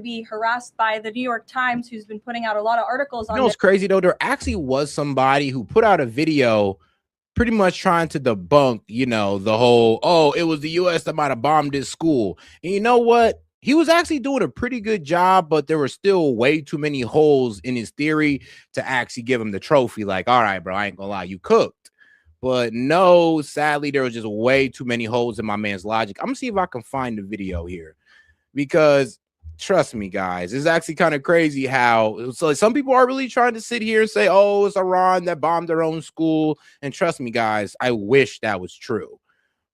be harassed by the New York Times, who's been putting out a lot of articles on You know what's crazy though? There actually was somebody who put out a video pretty much trying to debunk, the whole, oh, it was the US that might have bombed this school. And you know what? He was actually doing a pretty good job, but there were still way too many holes in his theory to actually give him the trophy. Like, all right, bro, I ain't gonna lie, you cooked. But no, sadly, there was just way too many holes in my man's logic. I'm gonna see if I can find the video here, because trust me, guys, it's actually kind of crazy how some people are really trying to sit here and say, oh, it's Iran that bombed their own school. And trust me, guys, I wish that was true.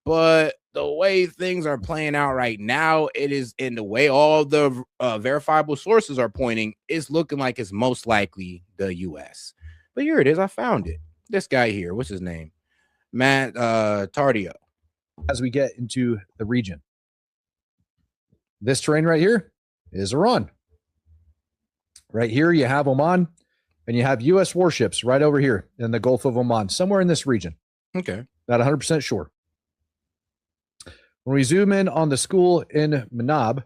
But the way things are playing out right now, it is, in the way all the verifiable sources are pointing, it's looking like it's most likely the US. But here it is. I found it. This guy here, what's his name? Matt Tardio. As we get into the region, this terrain right here is Iran. Right here, you have Oman, and you have U.S. warships right over here in the Gulf of Oman, somewhere in this region. Okay. Not 100% sure. When we zoom in on the school in Manab,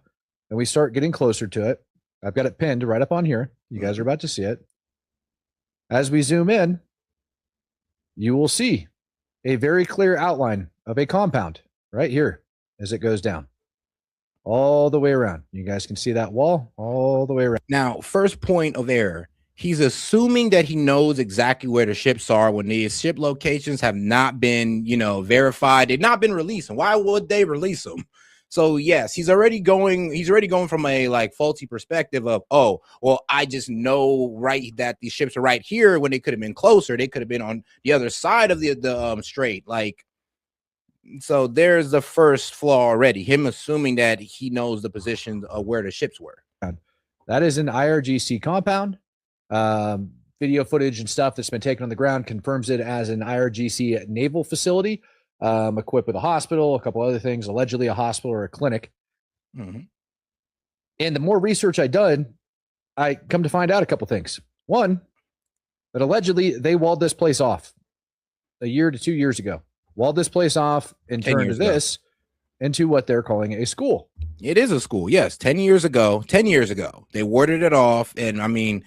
and we start getting closer to it, I've got it pinned right up on here. You guys are about to see it. As we zoom in, you will see a very clear outline of a compound right here as it goes down all the way around. You guys can see that wall all the way around. Now, first point of error. He's assuming that he knows exactly where the ships are when these ship locations have not been, verified. They've not been released. And why would they release them? So yes, he's already going from a faulty perspective of, oh, well, I just know that these ships are right here when they could have been closer. They could have been on the other side of the strait. So there's the first flaw already. Him assuming that he knows the position of where the ships were. That is an IRGC compound. Video footage and stuff that's been taken on the ground confirms it as an IRGC naval facility, equipped with a hospital, a couple other things, allegedly a hospital or a clinic. Mm-hmm. And the more research I did, I come to find out a couple things. One, that allegedly they walled this place off a year to 2 years ago. Walled this place off and turned this into what they're calling a school. It is a school, yes. 10 years ago, they warded it off. And I mean,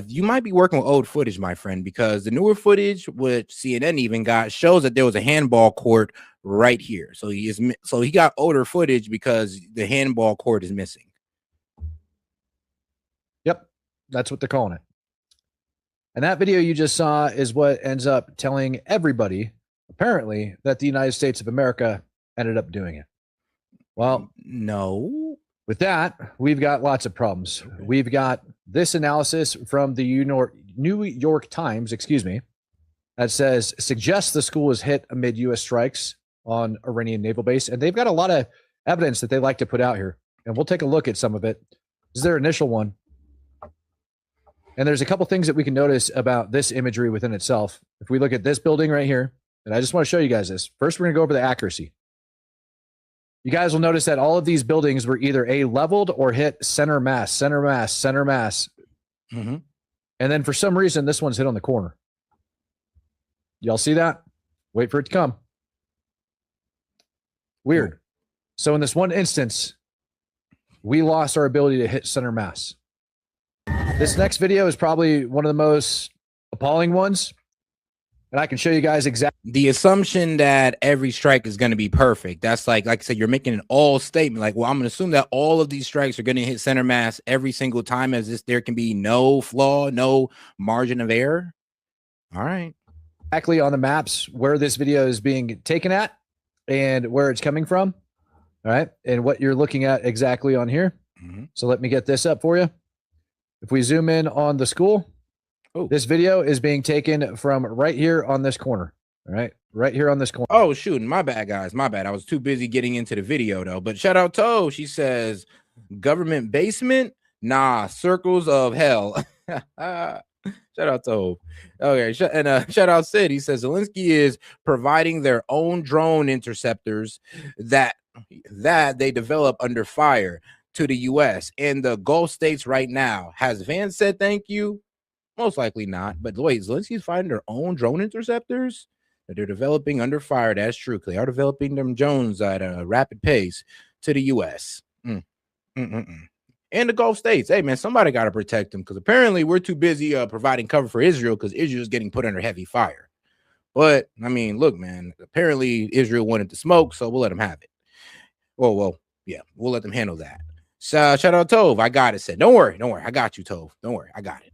you might be working with old footage, my friend, because the newer footage, which CNN even got, shows that there was a handball court right here. So he got older footage because the handball court is missing. Yep, that's what they're calling it. And that video you just saw is what ends up telling everybody, apparently, that the United States of America ended up doing it. Well, no. With that, we've got lots of problems. We've got this analysis from the New York Times, that suggests the school was hit amid U.S. strikes on Iranian naval base. And they've got a lot of evidence that they like to put out here. And we'll take a look at some of it. This is their initial one. And there's a couple things that we can notice about this imagery within itself. If we look at this building right here, and I just want to show you guys this. First, we're going to go over the accuracy. You guys will notice that all of these buildings were either leveled or hit center mass. Mm-hmm. And then for some reason, this one's hit on the corner. Y'all see that? Wait for it to come. Weird. Cool. So in this one instance, we lost our ability to hit center mass. This next video is probably one of the most appalling ones. And I can show you guys exactly. The assumption that every strike is going to be perfect. That's like I said, you're making an all statement. Like, well, I'm going to assume that all of these strikes are going to hit center mass every single time, as this there can be no flaw, no margin of error. All right. Exactly on the maps where this video is being taken at and where it's coming from. All right. And what you're looking at exactly on here. Mm-hmm. So let me get this up for you. If we zoom in on the school. Oh, this video is being taken from right here on this corner. All right. Right here on this corner. Oh, shoot. My bad, guys. My bad. I was too busy getting into the video, though. But shout out to, she says, government basement? Nah, circles of hell. Shout out to. Okay. And shout out Sid. He says, Zelensky is providing their own drone interceptors that they develop under fire to the U.S. and the Gulf states right now. Has Vance said thank you? Most likely not. But wait, Zelensky's finding their own drone interceptors that they're developing under fire. That's true. They are developing them drones at a rapid pace to the U.S. and the Gulf states. Hey, man, somebody got to protect them because apparently we're too busy providing cover for Israel because Israel is getting put under heavy fire. But I mean, look, man, apparently Israel wanted to smoke, so we'll let them have it. Well, yeah, we'll let them handle that. So, shout out Tove. I got it. Said, don't worry. I got you, Tove. Don't worry. I got it.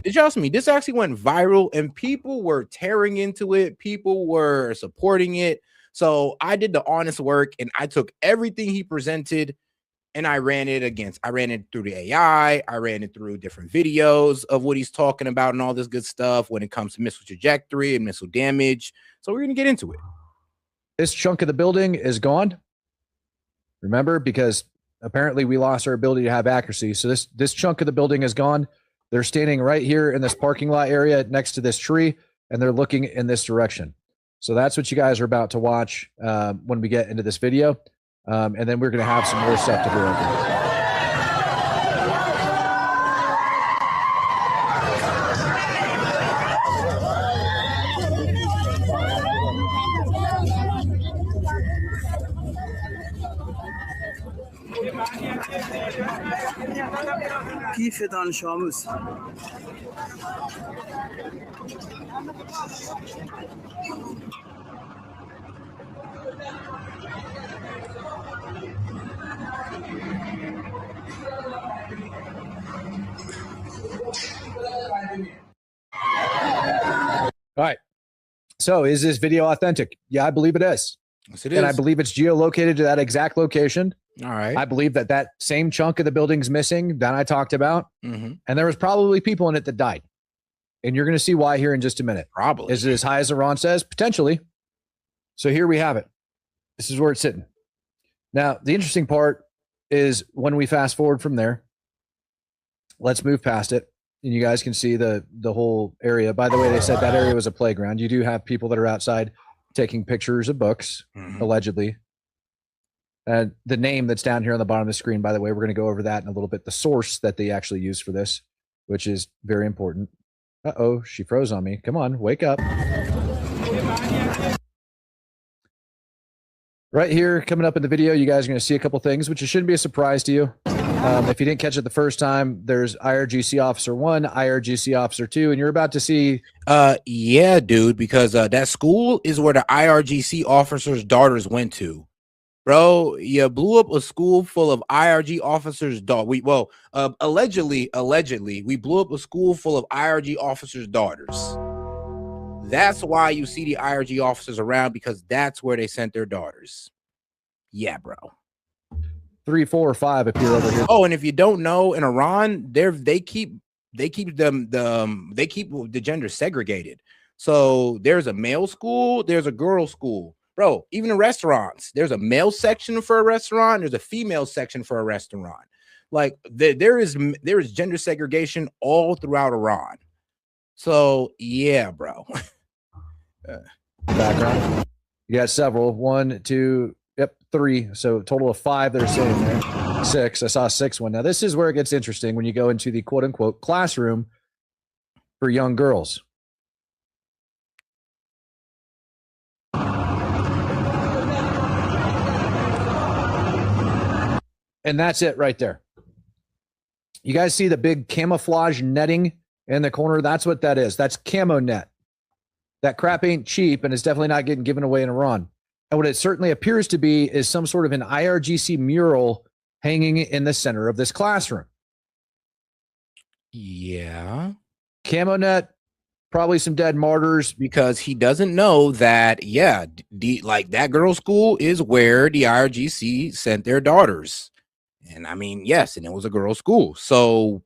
Did y'all see me? This actually went viral and people were tearing into it. People were supporting it. So I did the honest work and I took everything he presented and I ran it through the AI. I ran it through different videos of what he's talking about and all this good stuff when it comes to missile trajectory and missile damage. So we're going to get into it. This chunk of the building is gone. Remember, because apparently we lost our ability to have accuracy. So this chunk of the building is gone. They're standing right here in this parking lot area next to this tree, and they're looking in this direction. So that's what you guys are about to watch when we get into this video. And then we're going to have some more stuff to go over. کیف دانش آموز All right. So is this video authentic? Yeah, I believe it is. Yes, it is. And I believe it's geolocated to that exact location. All right. I believe that same chunk of the building's missing that I talked about. Mm-hmm. And there was probably people in it that died. And you're going to see why here in just a minute. Probably. Is it as high as Iran says? Potentially. So here we have it. This is where it's sitting. Now, the interesting part is when we fast forward from there, let's move past it. And you guys can see the whole area. By the way, they said that area was a playground. You do have people that are outside taking pictures of books, allegedly. And the name that's down here on the bottom of the screen, by the way, we're going to go over that in a little bit. The source that they actually used for this, which is very important. Uh-oh, she froze on me. Come on, wake up. Right here, coming up in the video, you guys are going to see a couple things, which shouldn't be a surprise to you. If you didn't catch it the first time, there's IRGC Officer 1, IRGC Officer 2, and you're about to see... Yeah, dude, because that school is where the IRGC officers' daughters went to. Bro, you blew up a school full of IRG officers' daughters. Allegedly, we blew up a school full of IRG officers' daughters. That's why you see the IRG officers around, because that's where they sent their daughters. Yeah, bro. 3, 4, or 5 if you're over here. Oh, and if you don't know, in Iran, they keep the gender segregated. So there's a male school, there's a girl school. Bro, even in restaurants, there's a male section for a restaurant, there's a female section for a restaurant. Like there is gender segregation all throughout Iran. So yeah, bro. Background. You got several. 1, 2, 3. So total of 5 that are sitting there. 6. I saw a 6th one. Now this is where it gets interesting when you go into the quote unquote classroom for young girls. And that's it right there. You guys see the big camouflage netting in the corner? That's what that is. That's camo net. That crap ain't cheap, and it's definitely not getting given away in Iran. And what it certainly appears to be is some sort of an IRGC mural hanging in the center of this classroom. Yeah. Camo net, probably some dead martyrs. Because he doesn't know that, yeah, like that girls' school is where the IRGC sent their daughters. And I mean, yes, and it was a girls' school. So,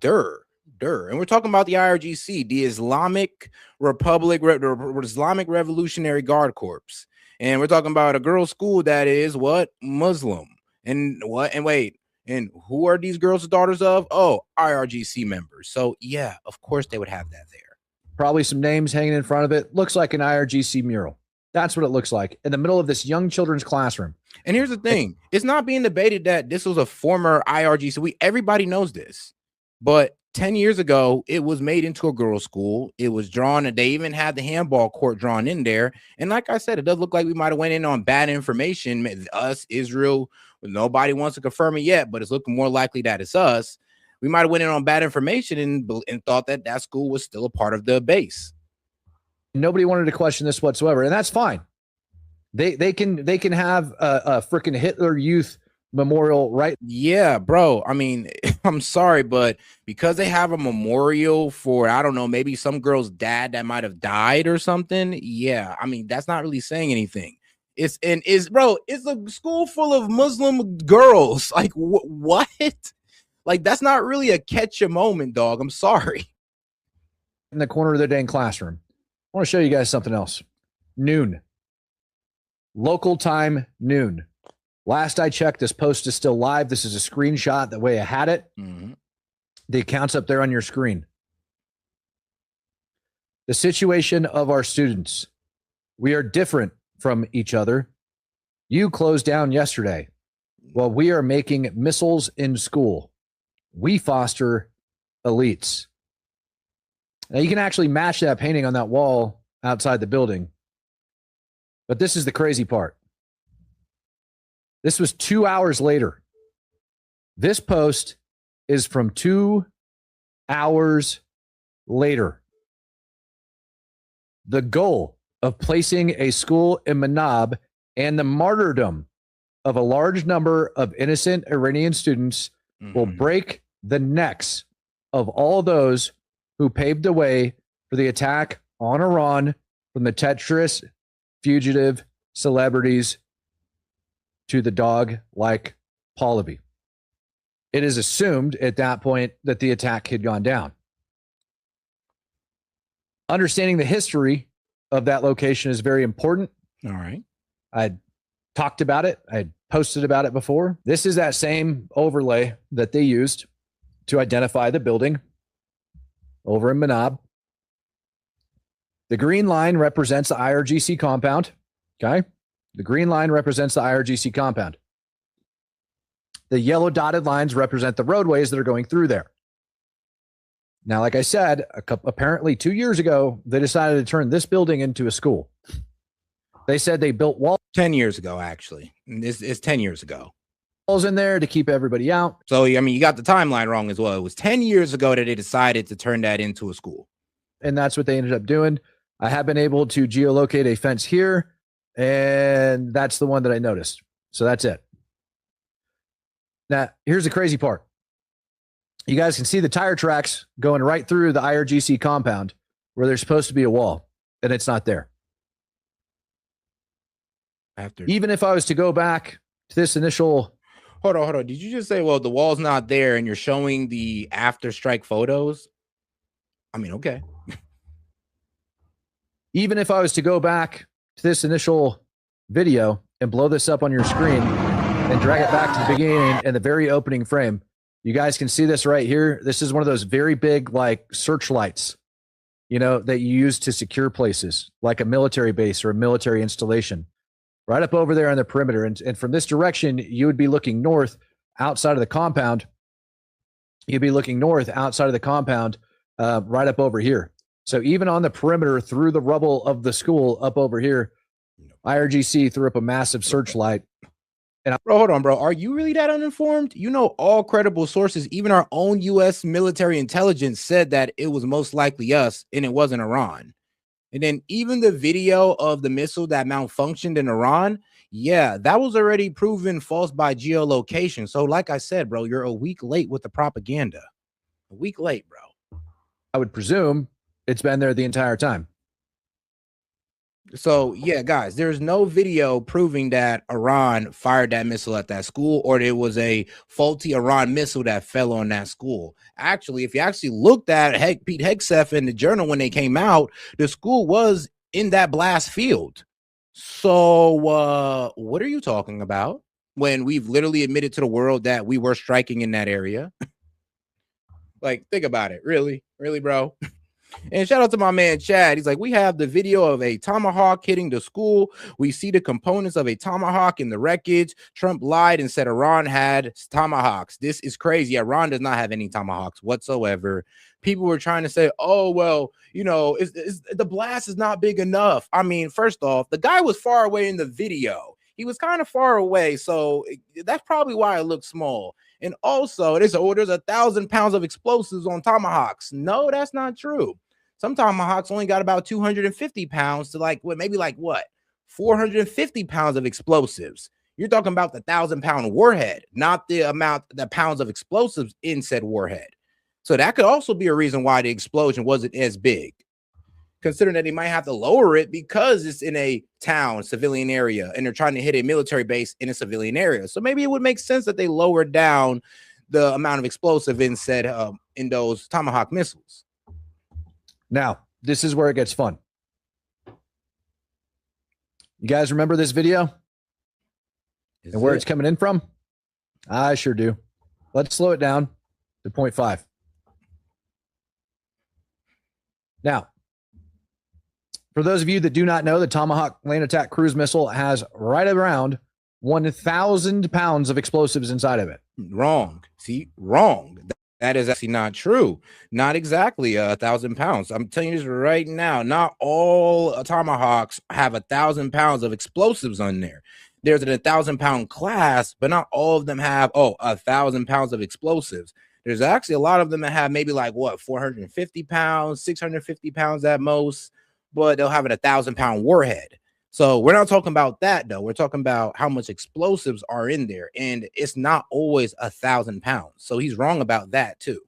and we're talking about the IRGC, the Islamic Islamic Revolutionary Guard Corps. And we're talking about a girls' school that is what? Muslim. And what? And wait, and who are these girls' daughters of? Oh, IRGC members. So yeah, of course they would have that there. Probably some names hanging in front of it. Looks like an IRGC mural. That's what it looks like in the middle of this young children's classroom. And here's the thing. It's not being debated that this was a former IRGC. Everybody knows this. But 10 years ago, it was made into a girls' school. It was drawn, and they even had the handball court drawn in there. And like I said, it does look like we might have went in on bad information. Us, Israel, nobody wants to confirm it yet, but it's looking more likely that it's us. We might have went in on bad information and thought that that school was still a part of the base. Nobody wanted to question this whatsoever, and that's fine. They can have a freaking Hitler Youth Memorial, right? Yeah, bro. I mean, I'm sorry, but because they have a memorial for, I don't know, maybe some girl's dad that might have died or something. Yeah, I mean, that's not really saying anything. It's a school full of Muslim girls. Like, what? Like, that's not really a catch a moment, dog. I'm sorry. In the corner of their dang classroom. I want to show you guys something else. Noon. Local time, noon. Last I checked, this post is still live. This is a screenshot the way I had it. Mm-hmm. The account's up there on your screen. The situation of our students. We are different from each other. You closed down yesterday. Well, we are making missiles in school. We foster elites. Now, you can actually match that painting on that wall outside the building. But this is the crazy part. This was 2 hours later. This post is from 2 hours later. The goal of placing a school in Manab and the martyrdom of a large number of innocent Iranian students will break the necks of all those who paved the way for the attack on Iran from the treacherous fugitive celebrities to the dog like Pahlavi. It is assumed at that point that the attack had gone down. Understanding the history of that location is very important. All right. I talked about it. I posted about it before. This is that same overlay that they used to identify the building over in Manab. The green line represents the IRGC compound. Okay. The green line represents the IRGC compound. The yellow dotted lines represent the roadways that are going through there. Now, like I said, apparently 2 years ago, they decided to turn this building into a school. They said they built walls 10 years ago, actually. It's 10 years ago. In there to keep everybody out. So, I mean, you got the timeline wrong as well. It was 10 years ago that they decided to turn that into a school. And that's what they ended up doing. I have been able to geolocate a fence here, and that's the one that I noticed. So that's it. Now, here's the crazy part. You guys can see the tire tracks going right through the IRGC compound where there's supposed to be a wall, and it's not there. Even if I was to go back to this initial... Hold on. Did you just say, well, the wall's not there and you're showing the after strike photos? I mean, okay. Even if I was to go back to this initial video and blow this up on your screen and drag it back to the beginning and the very opening frame, you guys can see this right here. This is one of those very big, like, searchlights, that you use to secure places, like a military base or a military installation. Right up over there on the perimeter. And from this direction, you would be looking north outside of the compound. You'd be looking north outside of the compound, right up over here. So even on the perimeter through the rubble of the school up over here, IRGC threw up a massive searchlight. And bro, hold on, bro. Are you really that uninformed? All credible sources, even our own U.S. military intelligence said that it was most likely us and it wasn't Iran. And then even the video of the missile that malfunctioned in Iran, yeah, that was already proven false by geolocation. So like I said, bro, you're a week late with the propaganda. A week late, bro. I would presume it's been there the entire time. So, yeah, guys, there's no video proving that Iran fired that missile at that school or there was a faulty Iran missile that fell on that school. Actually, if you actually looked at Pete Hegseth in the journal when they came out, the school was in that blast field. So, what are you talking about when we've literally admitted to the world that we were striking in that area? Like, think about it. Really, bro? And shout out to my man Chad. He's like, we have the video of a tomahawk hitting the school. We see the components of a tomahawk in the wreckage. Trump lied and said Iran had tomahawks. This is crazy. Iran does not have any tomahawks whatsoever. People were trying to say, oh, well, you know, the blast is not big enough. I mean, first off, the guy was far away in the video. He was kind of far away. So that's probably why it looked small. And also, there's 1,000 pounds of explosives on tomahawks. No, that's not true. Some tomahawks only got about 250 pounds to maybe 450 pounds of explosives. You're talking about the 1,000-pound warhead, not the pounds of explosives in said warhead. So that could also be a reason why the explosion wasn't as big, considering that they might have to lower it because it's in a town, civilian area, and they're trying to hit a military base in a civilian area. So maybe it would make sense that they lowered down the amount of explosive in those Tomahawk missiles. Now, this is where it gets fun. You guys remember this video and where it's coming in from? I sure do. Let's slow it down to 0.5. Now, for those of you that do not know, the Tomahawk land attack cruise missile has right around 1,000 pounds of explosives inside of it. Wrong. See, wrong. That is actually not true. Not exactly 1,000 pounds. I'm telling you this right now. Not all Tomahawks have 1,000 pounds of explosives on there. There's an 1,000-pound class, but not all of them have 1,000 pounds of explosives. There's actually a lot of them that have maybe 450 pounds, 650 pounds at most, but they'll have an 1,000-pound warhead. So we're not talking about that, though. We're talking about how much explosives are in there, and it's not always 1,000 pounds. So he's wrong about that, too.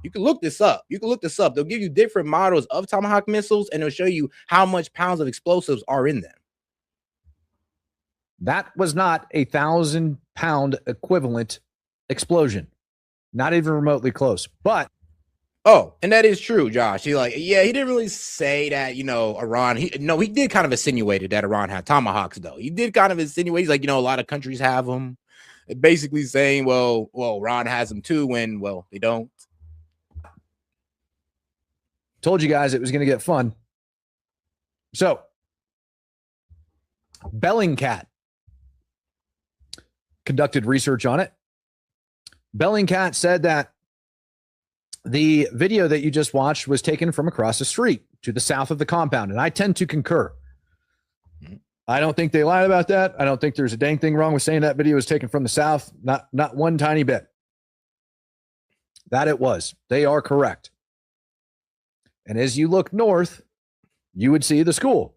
You can look this up. They'll give you different models of Tomahawk missiles, and it'll show you how much pounds of explosives are in them. That was not a 1,000-pound equivalent explosion. Not even remotely close. But and that is true, Josh. He didn't really say that, Iran. He did kind of insinuated that Iran had tomahawks, though. He did kind of insinuate. He's like, a lot of countries have them. Basically saying, well, Iran has them too, when, they don't. Told you guys it was going to get fun. So, Bellingcat conducted research on it. Bellingcat said that the video that you just watched was taken from across the street to the south of the compound, and I tend to concur. I don't think they lied about that. I don't think there's a dang thing wrong with saying that video was taken from the south. Not one tiny bit. That it was. They are correct. And as you look north, you would see the school,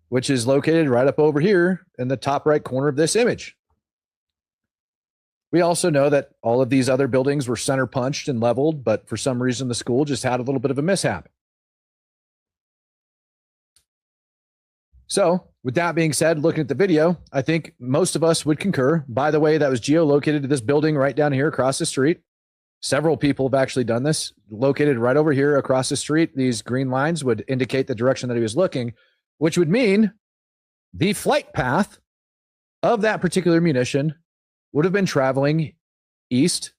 which is located right up over here in the top right corner of this image. We also know that all of these other buildings were center punched and leveled, but for some reason the school just had a little bit of a mishap. So, with that being said, looking at the video, I think most of us would concur. By the way, that was geolocated to this building right down here across the street. Several people have actually done this. Located right over here across the street, these green lines would indicate the direction that he was looking, which would mean the flight path of that particular munition would have been traveling east,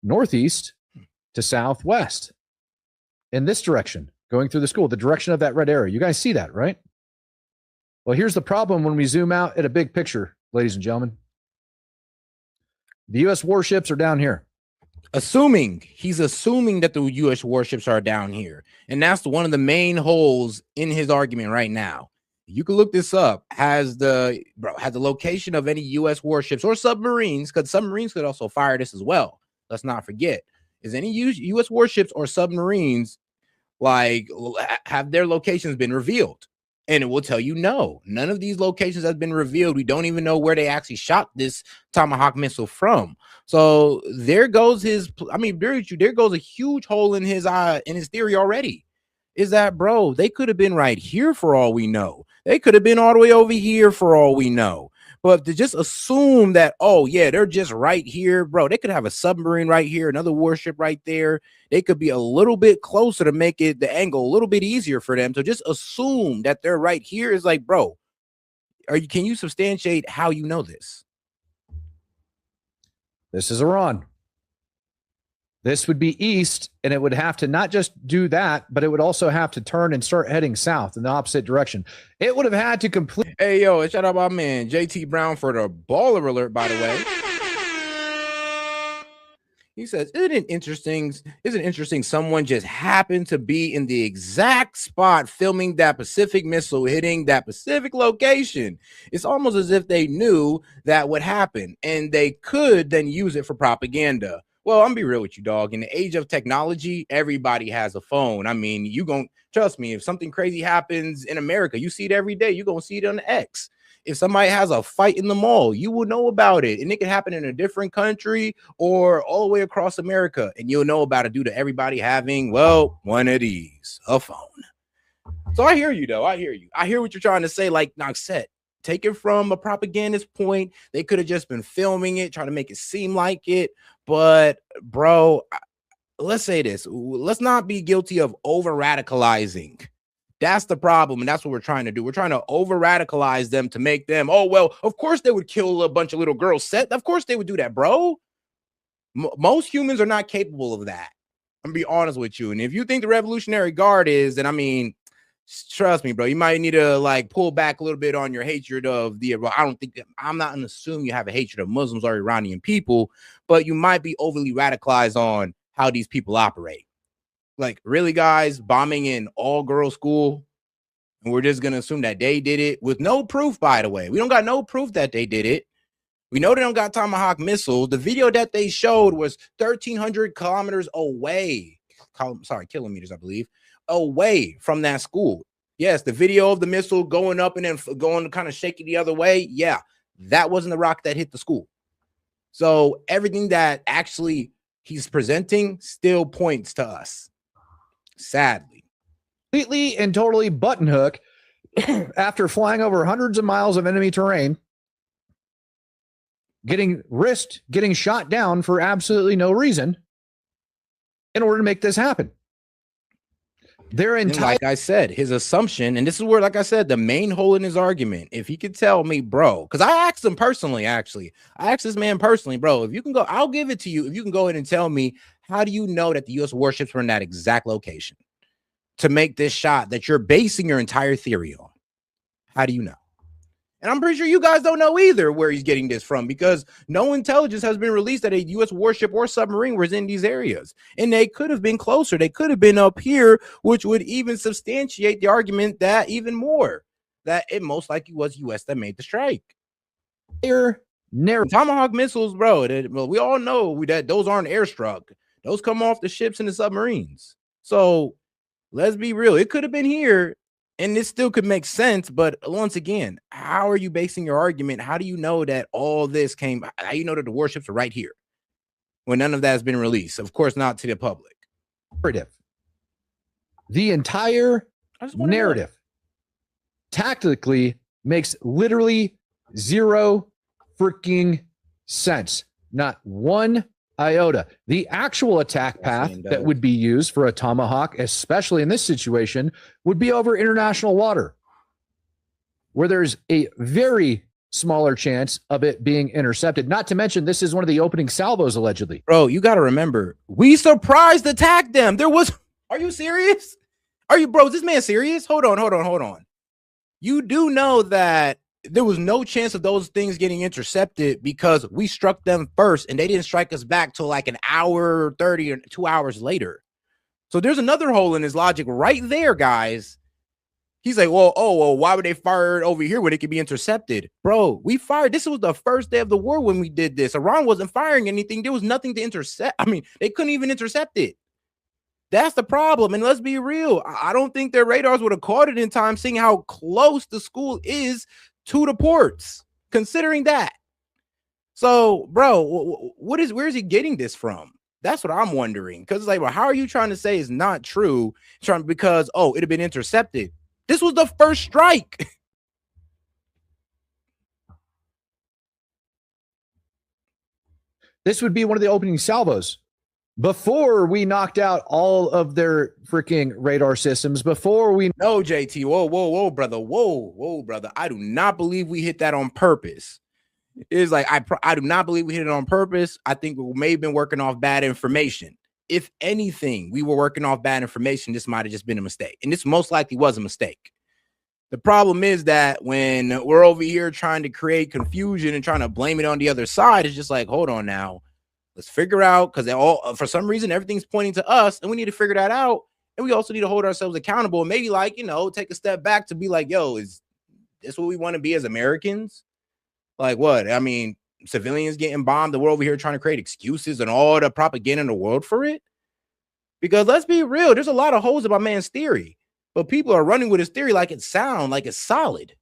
northeast to southwest in this direction, going through the school, the direction of that red arrow. You guys see that, right? Well, here's the problem when we zoom out at a big picture, ladies and gentlemen. The U.S. warships are down here. He's assuming that the U.S. warships are down here. And that's one of the main holes in his argument right now. You can look this up. Has the location of any U.S. warships or submarines, because submarines could also fire this as well. Let's not forget. Is any U.S. warships or submarines have their locations been revealed? And it will tell you no. None of these locations has been revealed. We don't even know where they actually shot this Tomahawk missile from. So there goes there goes a huge hole in his theory already. Is that, bro, they could have been right here for all we know. They could have been all the way over here for all we know. But to just assume that, they're just right here, bro, they could have a submarine right here, another warship right there. They could be a little bit closer to make it the angle a little bit easier for them. So just assume that they're right here is like, bro, can you substantiate how you know this? This is Iran. This would be east, and it would have to not just do that, but it would also have to turn and start heading south in the opposite direction. It would have had to complete. Hey, yo, shout out my man JT Brown for the baller alert, by the way. He says, isn't it interesting someone just happened to be in the exact spot filming that Pacific missile hitting that specific location? It's almost as if they knew that would happen and they could then use it for propaganda. Well, I'm gonna be real with you, dog. In the age of technology, everybody has a phone. I mean, you gonna trust me, if something crazy happens in America, you see it every day, you're gonna see it on X. If somebody has a fight in the mall, you will know about it. And it can happen in a different country or all the way across America. And you'll know about it due to everybody having, well, one of these, a phone. So I hear you, though. I hear you. I hear what you're trying to say. Like S.E.T, take it from a propagandist point. They could have just been filming it, trying to make it seem like it. But, bro, let's say this. Let's not be guilty of over-radicalizing. That's the problem, and that's what we're trying to do. We're trying to over-radicalize them to make them, oh, well, of course they would kill a bunch of little girls. Of course they would do that, bro. Most humans are not capable of that. I'm going to be honest with you. And if you think the Revolutionary Guard is, then, I mean, trust me, bro, you might need to, like, pull back a little bit on your hatred of the, well, I'm not going to assume you have a hatred of Muslims or Iranian people, but you might be overly radicalized on how these people operate. Like, really, guys, bombing in all-girls school, and we're just going to assume that they did it with no proof, by the way. We don't got no proof that they did it. We know they don't got Tomahawk missiles. The video that they showed was 1,300 kilometers away. Sorry, kilometers, I believe, away from that school. Yes, the video of the missile going up and then going kind of shaky the other way. Yeah, that wasn't the rock that hit the school. So everything that actually he's presenting still points to us. Sadly, Completely and totally button hook after flying over hundreds of miles of enemy terrain, getting shot down for absolutely no reason in order to make this happen. Their entire, like I said, his assumption, and this is where, like I said, the main hole in his argument, if he could tell me, bro, because I asked him personally, actually, I asked this man personally, bro, if you can go, I'll give it to you. If you can go ahead and tell me, how do you know that the U.S. warships were in that exact location to make this shot that you're basing your entire theory on? How do you know? And I'm pretty sure you guys don't know either where he's getting this from, because no intelligence has been released that a U.S. warship or submarine was in these areas. And they could have been closer. They could have been up here, which would even substantiate the argument that even more, that it most likely was U.S. that made the strike. Tomahawk missiles, bro, well, we all know that those aren't airstruck. Those come off the ships and the submarines. So let's be real. It could have been here. And this still could make sense, but once again, how are you basing your argument? How do you know that all this came? How do you know that the warships are right here when none of that has been released? Of course, not to the public. The entire narrative tactically makes literally zero freaking sense. Not one iota. The actual attack path that would be used for a Tomahawk, especially in this situation, would be over international water, where there's a very smaller chance of it being intercepted. Not to mention, this is one of the opening salvos, allegedly. Bro, you got to remember, we surprise attacked them. Are you serious? Bro, is this man serious? Hold on. You do know that there was no chance of those things getting intercepted because we struck them first and they didn't strike us back till like an hour 30 or 2 hours later. So there's another hole in his logic right there, guys. He's like, well, why would they fire it over here when it could be intercepted? Bro, we fired. This was the first day of the war when we did this. Iran wasn't firing anything. There was nothing to intercept. I mean, they couldn't even intercept it. That's the problem. And let's be real. I don't think their radars would have caught it in time, seeing how close the school is to the ports, considering that. So, bro, where is he getting this from? That's what I'm wondering. Because it's like, well, how are you trying to say it's not true? Because, it'd have been intercepted. This was the first strike. This would be one of the opening salvos. Before we knocked out all of their freaking radar systems, before we... No, JT, whoa, brother. I do not believe we hit that on purpose. It's like, I do not believe we hit it on purpose. I think we may have been working off bad information. if anything, we were working off bad information, this might have just been a mistake. And this most likely was a mistake. The problem is that when we're over here trying to create confusion and trying to blame it on the other side, it's just like, hold on now. Let's figure out, because for some reason, everything's pointing to us, and we need to figure that out. And we also need to hold ourselves accountable and maybe, like, you know, take a step back to be like, yo, is this what we want to be as Americans? Like, what? I mean, civilians getting bombed, and we're over here trying to create excuses and all the propaganda in the world for it? Because let's be real, there's a lot of holes in my man's theory. But people are running with his theory like it's sound, like it's solid.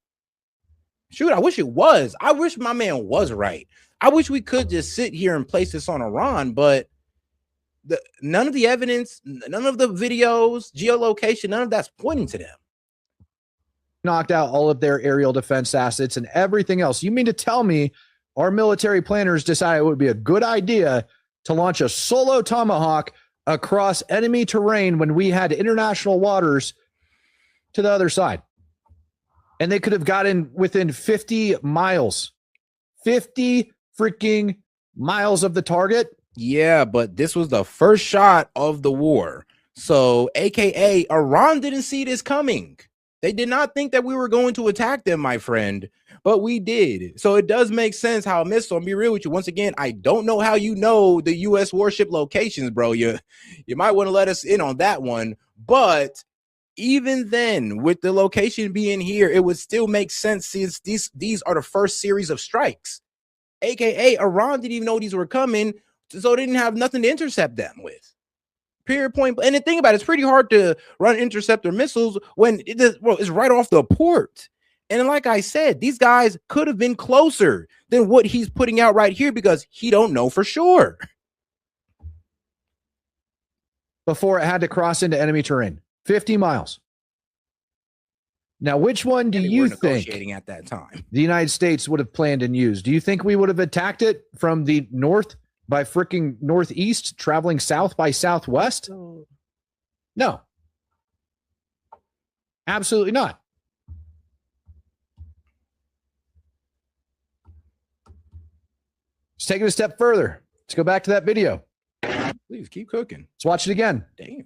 Shoot, I wish it was. I wish my man was right. I wish we could just sit here and place this on Iran, but none of the evidence, none of the videos, geolocation, none of that's pointing to them. Knocked out all of their aerial defense assets and everything else. You mean to tell me our military planners decided it would be a good idea to launch a solo Tomahawk across enemy terrain when we had international waters to the other side? And they could have gotten within 50 miles, 50 freaking miles of the target. Yeah, but this was the first shot of the war. So, AKA, Iran didn't see this coming. They did not think that we were going to attack them, my friend, but we did. So it does make sense how a missile, and be real with you, once again, I don't know how you know the U.S. warship locations, bro. You might want to let us in on that one, but even then, with the location being here, it would still make sense since these are the first series of strikes. AKA, Iran didn't even know these were coming, so they didn't have nothing to intercept them with. Period, point. And the thing about it, it's pretty hard to run interceptor missiles when it's right off the port. And like I said, these guys could have been closer than what he's putting out right here because he don't know for sure. Before it had to cross into enemy terrain. 50 miles. Now, which one do you think at that time the United States would have planned and used? Do you think we would have attacked it from the north by freaking northeast, traveling south by southwest? No. Absolutely not. Let's take it a step further. Let's go back to that video. Please keep cooking. Let's watch it again. Damn.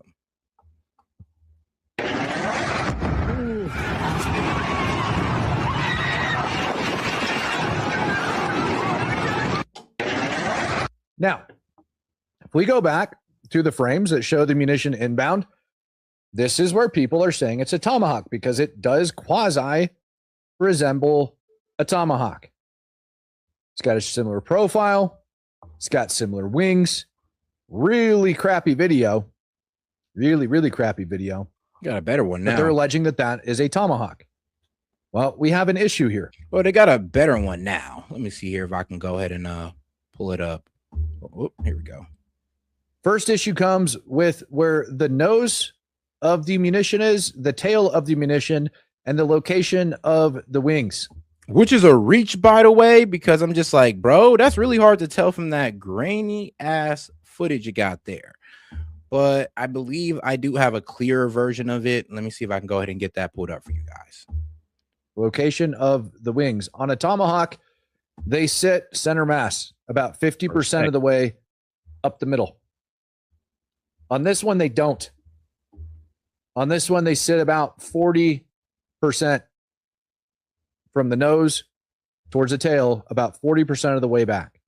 Now, if we go back to the frames that show the munition inbound, this is where people are saying it's a Tomahawk because it does quasi resemble a Tomahawk. It's got a similar profile. It's got similar wings. Really crappy video. Really, really crappy video. Got a better one now. But they're alleging that that is a Tomahawk. Well, we have an issue here. Well, they got a better one now. Let me see here if I can go ahead and pull it up. Oh, here we go. First issue comes with where the nose of the munition is, the tail of the munition, and the location of the wings. Which is a reach, by the way, because I'm just like, bro, that's really hard to tell from that grainy ass footage you got there. But I believe I do have a clearer version of it. Let me see if I can go ahead and get that pulled up for you guys. Location of the wings. On a Tomahawk, they sit center mass, about 50% of the way up the middle. On this one, they don't. On this one, they sit about 40% from the nose towards the tail, about 40% of the way back.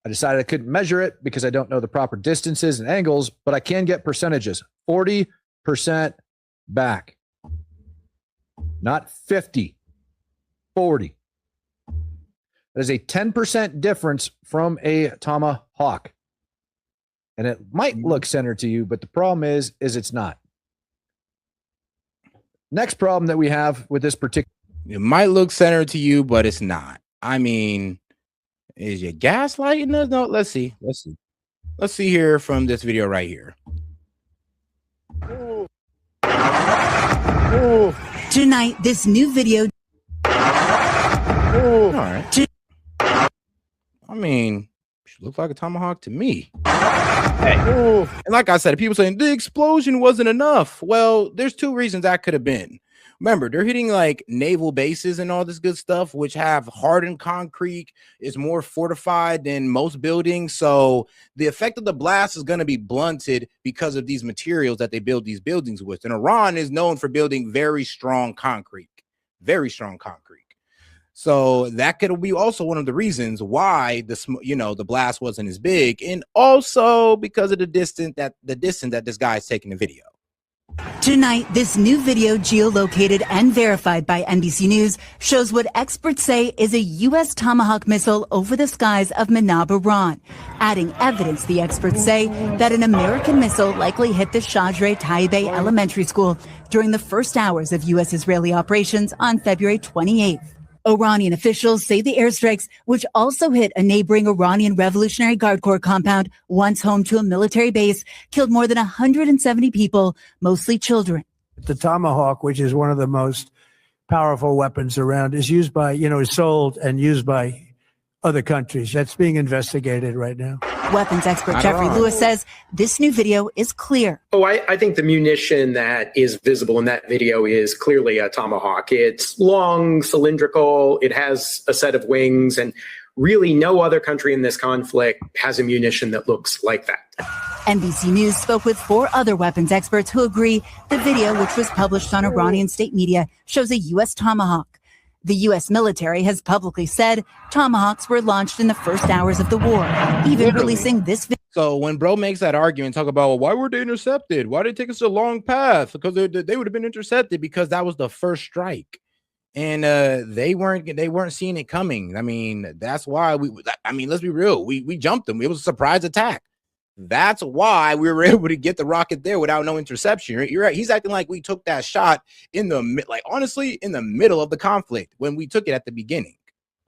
I decided I couldn't measure it because I don't know the proper distances and angles, but I can get percentages. 40% back. Not 50. 40. That is a 10% difference from a Tomahawk. And it might look centered to you, but the problem is it's not. Next problem that we have with this particular... It might look centered to you, but it's not. I mean, is you gaslighting us? No, let's see. Let's see here from this video right here. Tonight, this new video... All right. I mean, she looks like a Tomahawk to me. Hey. And like I said, people saying the explosion wasn't enough. Well, there's two reasons that could have been. remember, they're hitting like naval bases and all this good stuff, which have hardened concrete, is more fortified than most buildings. So the effect of the blast is going to be blunted because of these materials that they build these buildings with. And Iran is known for building very strong concrete. So that could be also one of the reasons why the blast wasn't as big, and also because of the distance that this guy is taking the video. Tonight, this new video, geolocated and verified by NBC News, shows what experts say is a U.S. Tomahawk missile over the skies of Manab, Iran, adding evidence, the experts say, that an American missile likely hit the Shajre Taibeh Elementary School during the first hours of U.S.-Israeli operations on February 28th. Iranian officials say the airstrikes, which also hit a neighboring Iranian Revolutionary Guard Corps compound, once home to a military base, killed more than 170 people, mostly children. The Tomahawk, which is one of the most powerful weapons around, is used by, is sold and used by other countries. That's being investigated right now. Weapons expert Jeffrey Lewis says this new video is clear. I think the munition that is visible in that video is clearly a Tomahawk. It's long, cylindrical, it has a set of wings, and really no other country in this conflict has a munition that looks like that. NBC News spoke with 4 other weapons experts who agree the video, which was published on Iranian state media, shows a U.S. Tomahawk. The U.S. military has publicly said Tomahawks were launched in the first hours of the war, even releasing this video. So when bro makes that argument, talk about, well, why were they intercepted? Why did they take us a long path? Because they would have been intercepted because that was the first strike. And they weren't seeing it coming. I mean, that's why let's be real. We jumped them. It was a surprise attack. That's why we were able to get the rocket there without no interception. You're right. He's acting like we took that shot in the middle of the conflict when we took it at the beginning.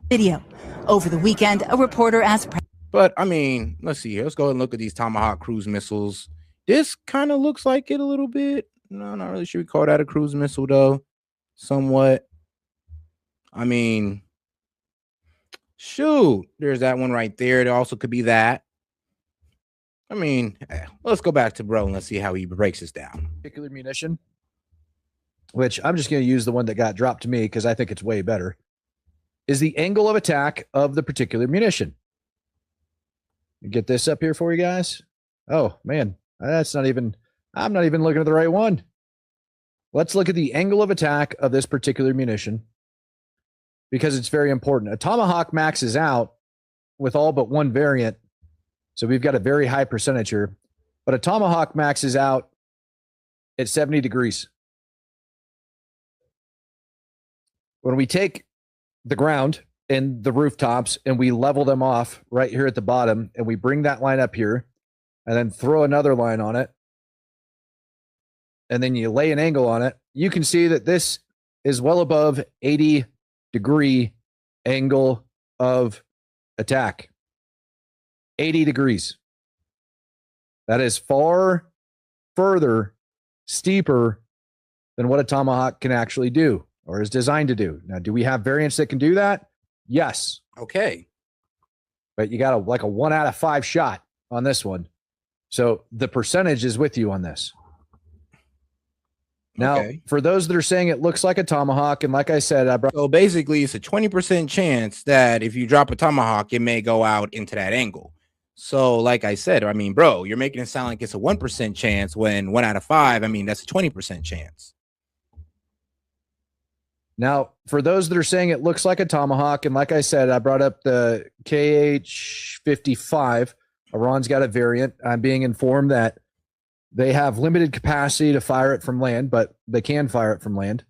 Video. Over the weekend, a reporter asked. But I mean, let's see here. Let's go ahead and look at these Tomahawk cruise missiles. This kind of looks like it a little bit. No, not really sure we call that a cruise missile though. Somewhat. I mean, shoot, there's that one right there. There also could be that. I mean, let's go back to bro and let's see how he breaks this down. Particular munition, which I'm just going to use the one that got dropped to me because I think it's way better, is the angle of attack of the particular munition. Get this up here for you guys. Oh, man, I'm not even looking at the right one. Let's look at the angle of attack of this particular munition because it's very important. A Tomahawk maxes out with all but one variant. So we've got a very high percentage here, but a Tomahawk maxes out at 70 degrees. When we take the ground and the rooftops and we level them off right here at the bottom, and we bring that line up here and then throw another line on it, and then you lay an angle on it, you can see that this is well above 80-degree angle of attack. 80 degrees. That is far further steeper than what a Tomahawk can actually do or is designed to do. Now, do we have variants that can do that? Yes. Okay. But you got a 1 out of 5 shot on this one. So the percentage is with you on this. Now, for those that are saying it looks like a Tomahawk, and like I said, so basically it's a 20% chance that if you drop a Tomahawk, it may go out into that angle. So like I said, I mean, bro, you're making it sound like it's a 1% chance when 1 out of 5, I mean, that's a 20% chance. Now, for those that are saying it looks like a Tomahawk, and like I said, I brought up the KH-55. Iran's got a variant. I'm being informed that they have limited capacity to fire it from land, but they can fire it from land.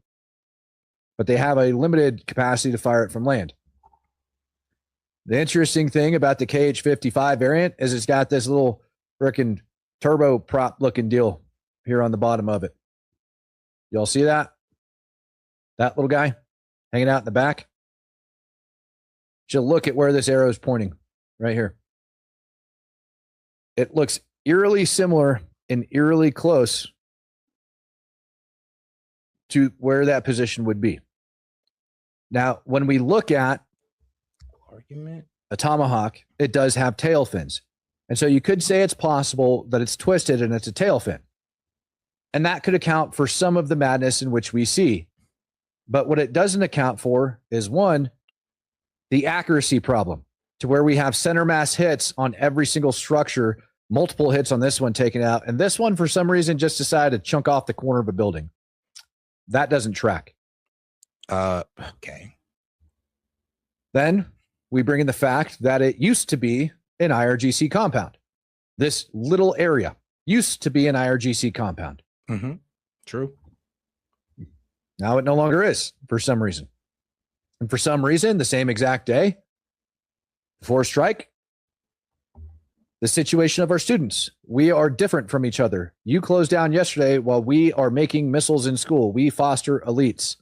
But they have a limited capacity to fire it from land. The interesting thing about the KH-55 variant is it's got this little freaking turbo prop looking deal here on the bottom of it. Y'all see that? That little guy hanging out in the back? Should look at where this arrow is pointing right here. It looks eerily similar and eerily close to where that position would be. Now, when we look at a Tomahawk, it does have tail fins. And so you could say it's possible that it's twisted and it's a tail fin. And that could account for some of the madness in which we see. But what it doesn't account for is one, the accuracy problem, to where we have center mass hits on every single structure, multiple hits on this one taken out. And this one, for some reason, just decided to chunk off the corner of a building. That doesn't track. Okay. Then we bring in the fact that it used to be an IRGC compound. This little area used to be an IRGC compound. Mm-hmm. True. Now it no longer is, for some reason. And for some reason, the same exact day before strike, the situation of our students. We are different from each other. You closed down yesterday while we are making missiles in school. We foster elites.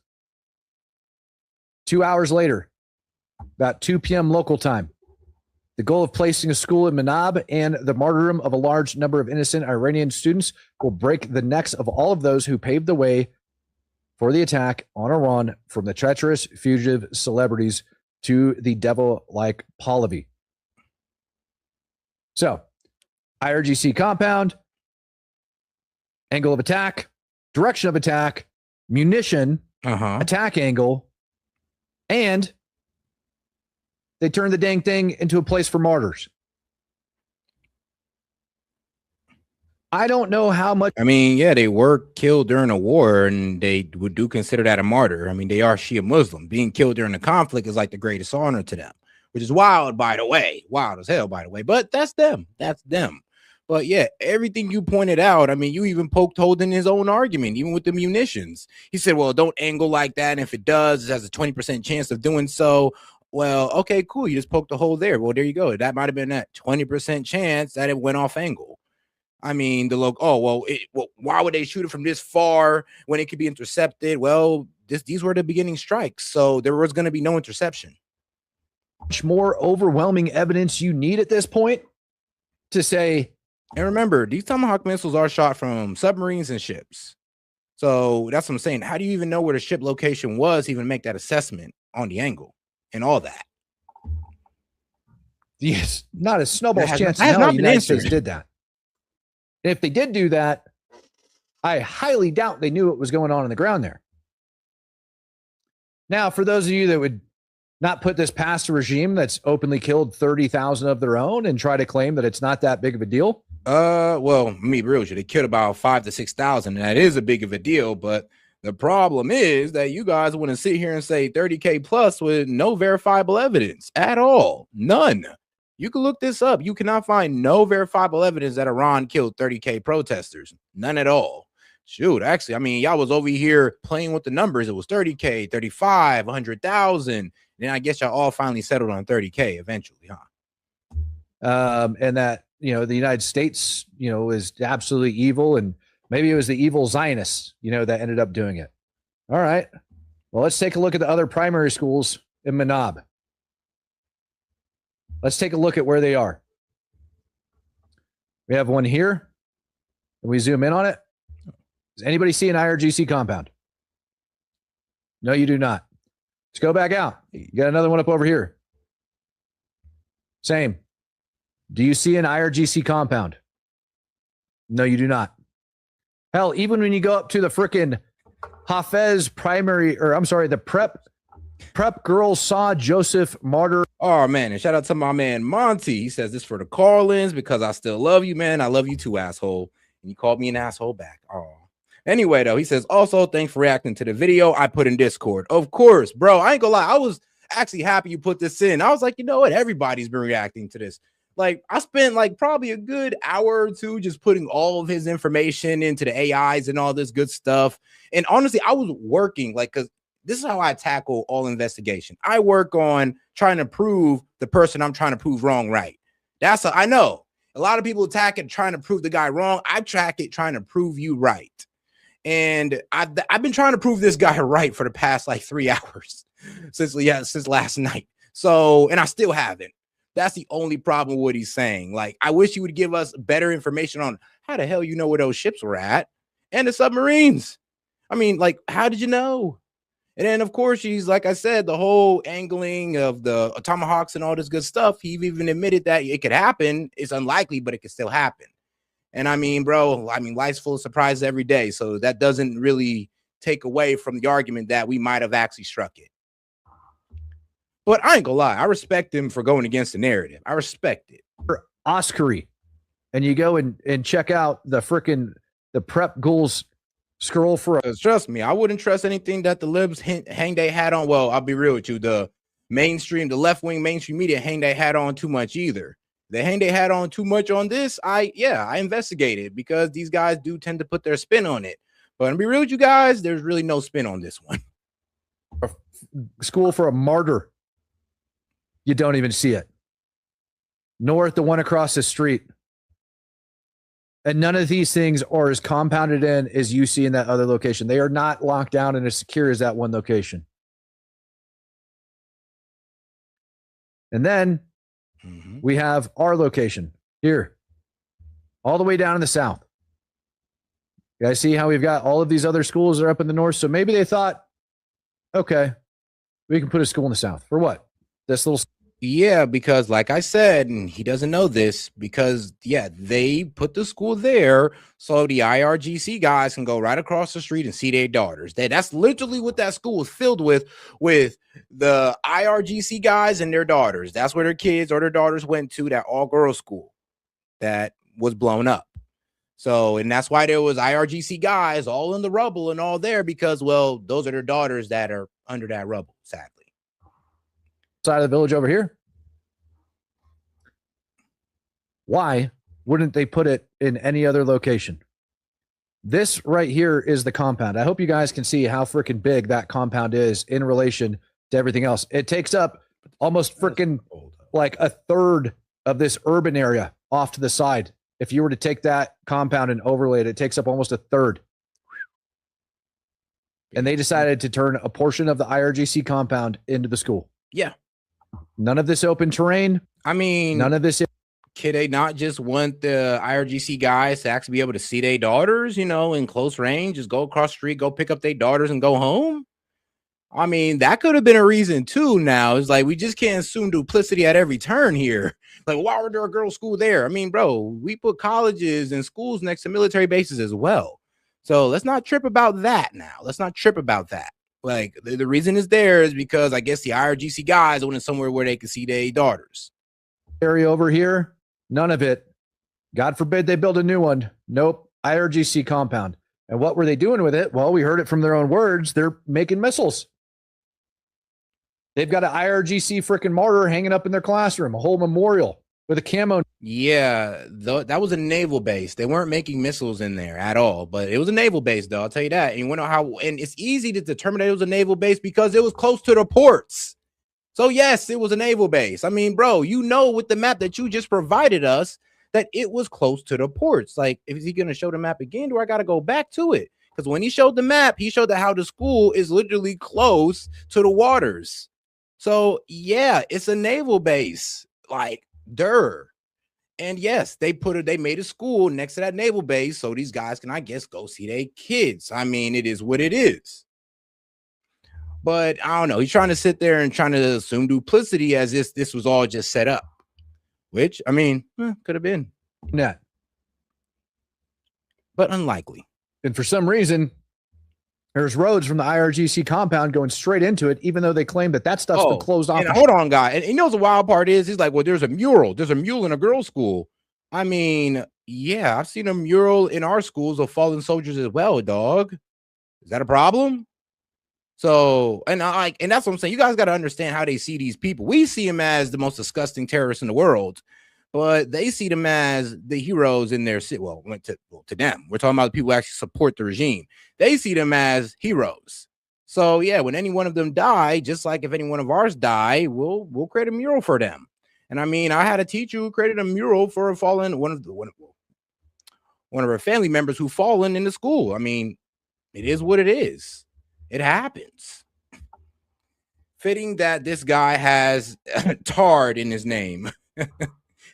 2 hours later, about 2 p.m. local time, the goal of placing a school in Manab and the martyrdom of a large number of innocent Iranian students will break the necks of all of those who paved the way for the attack on Iran, from the treacherous fugitive celebrities to the devil-like Pahlavi. So, IRGC compound, angle of attack, direction of attack, munition, attack angle, and they turned the dang thing into a place for martyrs. I don't know how much. I mean, yeah, they were killed during a war, and they would do consider that a martyr. I mean, they are Shia Muslim. Being killed during the conflict is like the greatest honor to them, which is wild, by the way. Wild as hell, by the way. But that's them. That's them. But yeah, everything you pointed out, I mean, you even poked holes in his own argument, even with the munitions. He said, well, don't angle like that. And if it does, it has a 20% chance of doing so. Well, okay, cool. You just poked a hole there. Well, there you go. That might have been that 20% chance that it went off angle. I mean, why would they shoot it from this far when it could be intercepted? Well, these were the beginning strikes, so there was going to be no interception. Much more overwhelming evidence you need at this point to say. And remember, these Tomahawk missiles are shot from submarines and ships. So that's what I'm saying. How do you even know where the ship location was to even make that assessment on the angle and all that? Yes, not a snowball's chance in hell the United States did that. If they did do that, I highly doubt they knew what was going on the ground there. Now, for those of you that would not put this past a regime that's openly killed 30,000 of their own and try to claim that it's not that big of a deal. Well, let me be real with you. They killed about 5,000 to 6,000, and that is a big of a deal. But the problem is that you guys want to sit here and say 30K plus with no verifiable evidence at all. None. You can look this up. You cannot find no verifiable evidence that Iran killed 30K protesters. None at all. Shoot, actually, I mean, y'all was over here playing with the numbers. It was 30K, 35, 100,000. Then I guess y'all all finally settled on 30K eventually, huh? And that, the United States, is absolutely evil. And maybe it was the evil Zionists, that ended up doing it. All right. Well, let's take a look at the other primary schools in Manab. Let's take a look at where they are. We have one here. Can we zoom in on it? Does anybody see an IRGC compound? No, you do not. Let's go back out. You got another one up over here. Same. Do you see an IRGC compound? No, you do not. Hell, even when you go up to the frickin' Hafez the prep girls saw Joseph martyr. Oh, man. And shout out to my man, Monty. He says this for the Carlins because I still love you, man. I love you too, asshole. And you called me an asshole back. Oh. Anyway, though, he says, also, thanks for reacting to the video I put in Discord. Of course, bro. I ain't gonna lie. I was actually happy you put this in. I was like, you know what? Everybody's been reacting to this. Like, I spent probably a good hour or two just putting all of his information into the AIs and all this good stuff. And honestly, I was working because this is how I tackle all investigation. I work on trying to prove the person I'm trying to prove wrong right. I know a lot of people attack it trying to prove the guy wrong. I track it trying to prove you right. And I've been trying to prove this guy right for the past 3 hours since last night. So, and I still haven't. That's the only problem with what he's saying. I wish you would give us better information on how the hell you know where those ships were at and the submarines. I mean, how did you know? And then, of course, he's, like I said, the whole angling of the Tomahawks and all this good stuff. He even admitted that it could happen. It's unlikely, but it could still happen. And I mean, bro, life's full of surprises every day. So that doesn't really take away from the argument that we might have actually struck it. But I ain't gonna lie, I respect him for going against the narrative. I respect it. Oscary, and you go and check out the prep ghouls scroll for Trust me, I wouldn't trust anything that the libs hang they had on. Well, I'll be real with you. The left-wing mainstream media hang they had on too much either. They hang they had on too much on this. I investigated because these guys do tend to put their spin on it. But to be real with you guys, there's really no spin on this one. a school for a martyr. You don't even see it. Nor at the one across the street. And none of these things are as compounded in as you see in that other location. They are not locked down and as secure as that one location. And then we have our location here, all the way down in the south. You guys see how we've got all of these other schools that are up in the north? So maybe they thought, okay, we can put a school in the south. For what? This little... Yeah, because like I said, and he doesn't know this, because they put the school there so the IRGC guys can go right across the street and see their daughters. That's literally what that school was filled with the IRGC guys and their daughters. That's where their kids or their daughters went to, that all-girls school that was blown up. So, and that's why there was IRGC guys all in the rubble and all there, because, well, those are their daughters that are under that rubble, sadly. Side of the village over here. Why wouldn't they put it in any other location? This right here is the compound. I hope you guys can see how freaking big that compound is in relation to everything else. It takes up almost freaking like a third of this urban area off to the side. If you were to take that compound and overlay it, it takes up almost a third. And they decided to turn a portion of the IRGC compound into the school. Yeah. None of this open terrain. I mean, none of this. Can they not just want the IRGC guys to actually be able to see their daughters, in close range? Just go across the street, go pick up their daughters and go home? I mean, that could have been a reason too. Now it's like we just can't assume duplicity at every turn here. Like, why were there a girls' school there? I mean, bro, we put colleges and schools next to military bases as well. So let's not trip about that now. Let's not trip about that. Like, the reason it's there is because I guess the IRGC guys wanted somewhere where they could see their daughters. Area over here, none of it. God forbid they build a new one. Nope. IRGC compound. And what were they doing with it? Well, we heard it from their own words. They're making missiles. They've got an IRGC freaking martyr hanging up in their classroom, a whole memorial with a camo. Yeah, that was a naval base. They weren't making missiles in there at all, but it was a naval base, though. I'll tell you that. And you wonder how, and it's easy to determine that it was a naval base because it was close to the ports. So yes, it was a naval base. I mean, bro, with the map that you just provided us, that it was close to the ports. Like, is he going to show the map again? Or I got to go back to it? Because when he showed the map, he showed that how the school is literally close to the waters. So yeah, it's a naval base. Like, durr. And yes, they made a school next to that naval base so these guys can, I guess, go see their kids. I mean, it is what it is. But I don't know. He's trying to sit there and trying to assume duplicity as if this was all just set up, which, I mean, could have been. Yeah. But unlikely. And for some reason, there's roads from the IRGC compound going straight into it, even though they claim that stuff's been closed off. Hold on, guy. And you know what the wild part is? He's like, well, there's a mural. There's a mural in a girls' school. I mean, yeah, I've seen a mural in our schools of fallen soldiers as well, dog. Is that a problem? So, and that's what I'm saying. You guys got to understand how they see these people. We see them as the most disgusting terrorists in the world, but they see them as the heroes in their city. Well, to them, we're talking about the people who actually support the regime. They see them as heroes. So yeah, when any one of them die, just like if any one of ours die, we'll create a mural for them. And I mean, I had a teacher who created a mural for a fallen one of her family members who fallen in the school. I mean, it is what it is. It happens. Fitting that this guy has Tard in his name.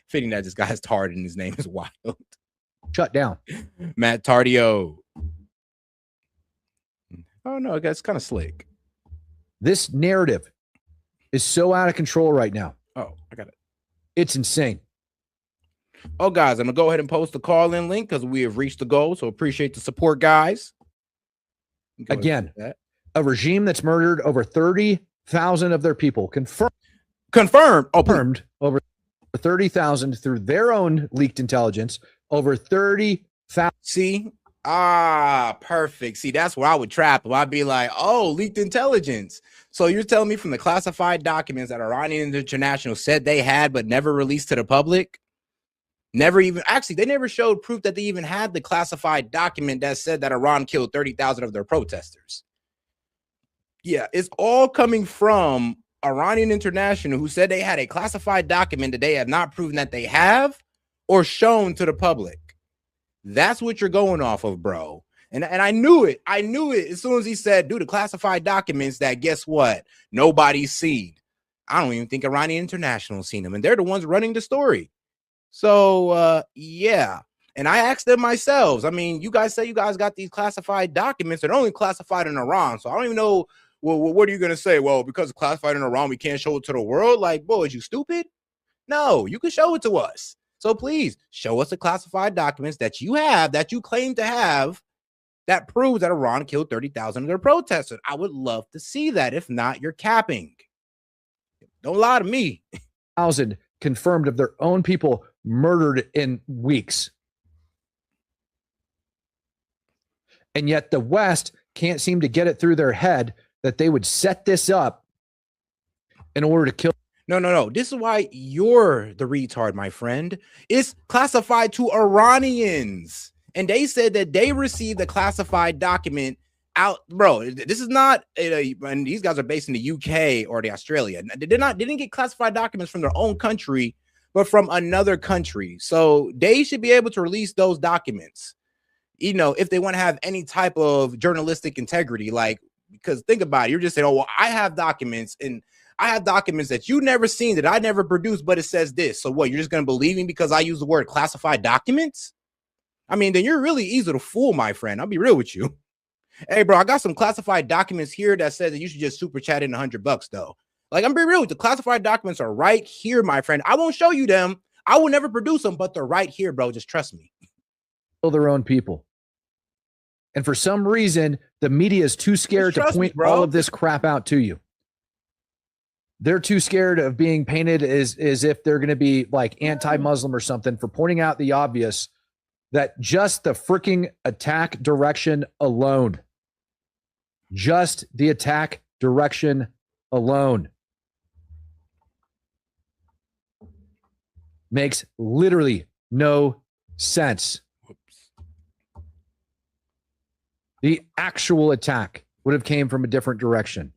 Fitting that this guy has Tard in his name is wild. Shut down. Matt Tardio. Oh, no, that's kind of slick. This narrative is so out of control right now. Oh, I got it. It's insane. Oh, guys, I'm going to go ahead and post the call-in link because we have reached the goal. So appreciate the support, guys. Go ahead Again, with that. a regime that's murdered over 30,000 of their people, Confirmed. Oh, please. confirmed over 30,000 through their own leaked intelligence, over 30,000. See? Perfect. See, that's where I would trap him. I'd be like, oh, leaked intelligence. So you're telling me from the classified documents that Iranian International said they had but never released to the public? Never even, actually, they never showed proof that they even had the classified document that said that Iran killed 30,000 of their protesters. Yeah, it's all coming from Iranian International, who said they had a classified document that they have not proven that they have or shown to the public. That's what you're going off of, bro. And I knew it. I knew it as soon as he said, dude, the classified documents that, guess what? Nobody's seen. I don't even think Iranian International seen them, and they're the ones running the story. So, yeah. And I asked them myself. I mean, you guys say you guys got these classified documents. They're only classified in Iran. So I don't even know. Well, what are you going to say? Well, because it's classified in Iran, we can't show it to the world. Like, boy, is you stupid? No, you can show it to us. So please show us the classified documents that you have, that you claim to have, that proves that Iran killed 30,000 of their protesters. I would love to see that. If not, you're capping. Don't lie to me. 1,000 confirmed of their own people murdered in weeks. And yet the West can't seem to get it through their head that they would set this up in order to kill. No. This is why you're the retard, my friend. It's classified to Iranians. And they said that they received a classified document out. Bro, this is not, and these guys are based in the UK or the Australia. They didn't get classified documents from their own country, but from another country. So they should be able to release those documents, you know, if they want to have any type of journalistic integrity. Like, because think about it, you're just saying, oh, well, I have documents, and I have documents that you never seen, that I never produced, but it says this. So what, you're just going to believe me because I use the word classified documents? I mean, then you're really easy to fool, my friend. I'll be real with you. Hey, bro, I got some classified documents here that says that you should just super chat in $100 though. Like, I'm being real with you. The classified documents are right here, my friend. I won't show you them. I will never produce them, but they're right here, bro. Just trust me. Kill their own people. And for some reason, the media is too scared to point all of this crap out to you. They're too scared of being painted as if they're going to be like anti-Muslim or something for pointing out the obvious, that just the freaking attack direction alone, just the attack direction alone makes literally no sense. The actual attack would have came from a different direction.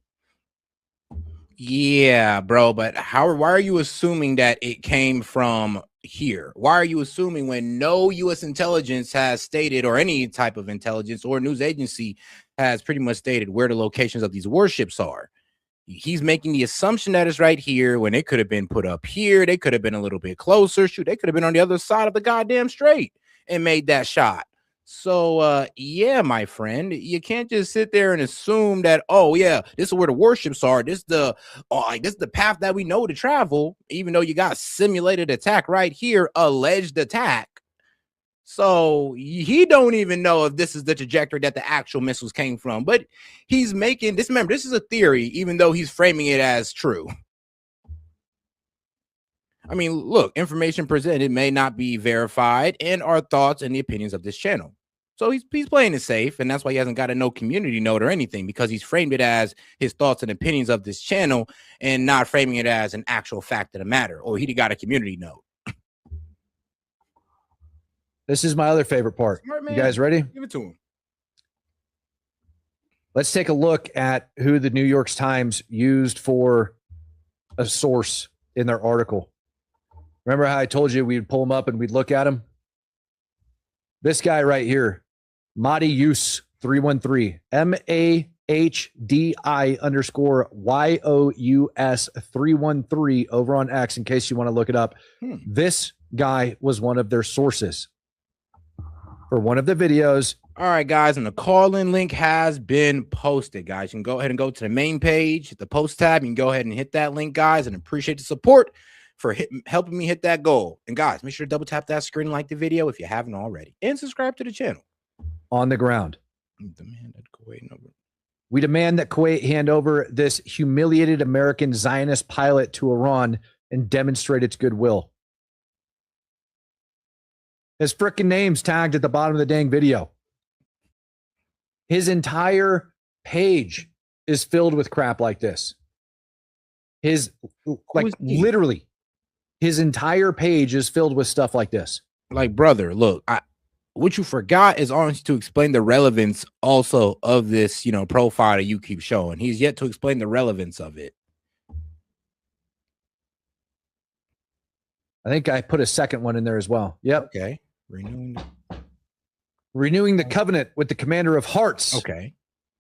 Yeah, bro, but why are you assuming that it came from here? Why are you assuming when no U.S. intelligence has stated, or any type of intelligence or news agency has pretty much stated where the locations of these warships are? He's making the assumption that it's right here when it could have been put up here. They could have been a little bit closer. Shoot, they could have been on the other side of the goddamn strait and made that shot. So, yeah, my friend, you can't just sit there and assume that, oh, yeah, this is where the warships are. This is the path that we know to travel, even though you got simulated attack right here, alleged attack. So he don't even know if this is the trajectory that the actual missiles came from, but he's making this. Remember, this is a theory, even though he's framing it as true. I mean, look, information presented may not be verified, and our thoughts and the opinions of this channel. So he's playing it safe, and that's why he hasn't got a no community note or anything, because he's framed it as his thoughts and opinions of this channel and not framing it as an actual fact of the matter, or he got a community note. This is my other favorite part. Smart man. You guys ready? Give it to him. Let's take a look at who the New York Times used for a source in their article. Remember how I told you we'd pull them up and we'd look at them? This guy right here, Mahdi Yous 313, MAHDI_YOUS 313 over on X, in case you want to look it up. This guy was one of their sources for one of the videos. All right, guys, and the call-in link has been posted, guys. You can go ahead and go to the main page, hit the post tab. You can go ahead and hit that link, guys, and appreciate the support for helping me hit that goal. And guys, make sure to double tap that screen, like the video if you haven't already, and subscribe to the channel. On the ground, Demand that Kuwait over. We demand that Kuwait hand over this humiliated American Zionist pilot to Iran and demonstrate its goodwill. His frickin' name's tagged at the bottom of the dang video. His entire page is filled with crap like this. His, like, literally, his entire page is filled with stuff like this. Like, brother, look, what you forgot is honestly to explain the relevance also of this, profile that you keep showing. He's yet to explain the relevance of it. I think I put a second one in there as well. Yep. Okay. Renewing the covenant with the commander of Hearts. Okay.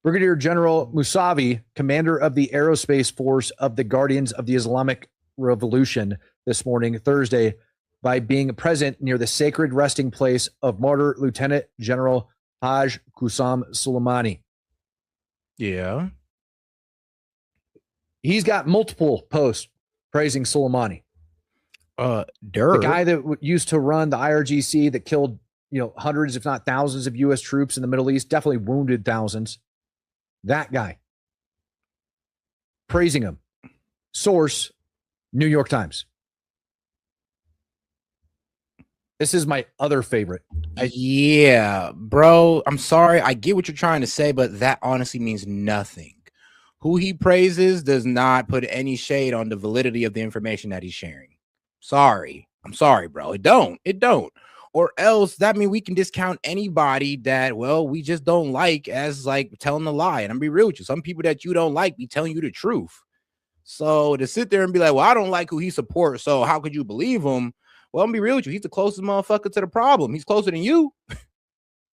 Brigadier General Musavi, commander of the aerospace force of the Guardians of the Islamic Revolution, this morning, Thursday, by being present near the sacred resting place of martyr Lieutenant General Haj Qusam Soleimani. Yeah. He's got multiple posts praising Soleimani. The guy that used to run the IRGC that killed, hundreds, if not thousands of U.S. troops in the Middle East, definitely wounded thousands. That guy. Praising him. Source, New York Times. This is my other favorite. Yeah, bro. I'm sorry. I get what you're trying to say, but that honestly means nothing. Who he praises does not put any shade on the validity of the information that he's sharing. Sorry. I'm sorry, bro. It don't. Or else that means we can discount anybody that, well, we just don't like as like telling a lie. And I'm be real with you. Some people that you don't like be telling you the truth. So to sit there and be like, well, I don't like who he supports, so how could you believe him? Well, I'm be real with you. He's the closest motherfucker to the problem. He's closer than you.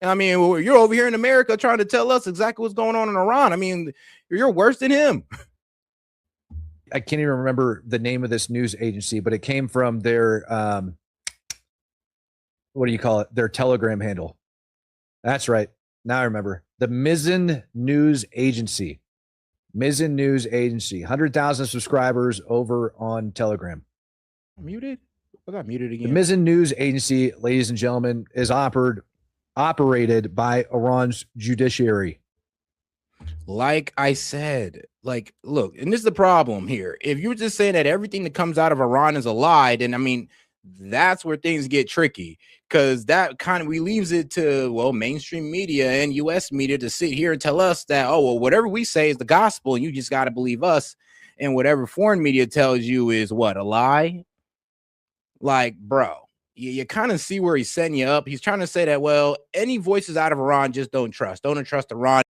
I mean, you're over here in America trying to tell us exactly what's going on in Iran. I mean, you're worse than him. I can't even remember the name of this news agency, but it came from their, what do you call it? Their Telegram handle. That's right. Now I remember. The Mizzen News Agency. Mizzen News Agency. 100,000 subscribers over on Telegram. Muted? I got muted again. The Mizzen News Agency, ladies and gentlemen, is operated by Iran's judiciary. Like I said, like, look, and this is the problem here. If you're just saying that everything that comes out of Iran is a lie, then I mean, that's where things get tricky, because that kind of leaves it to, well, mainstream media and U.S. media to sit here and tell us that, oh, well, whatever we say is the gospel and you just got to believe us. And whatever foreign media tells you is what, a lie? Like, bro, you kind of see where he's setting you up. He's trying to say that, well, any voices out of Iran, just don't trust. Don't trust Iran.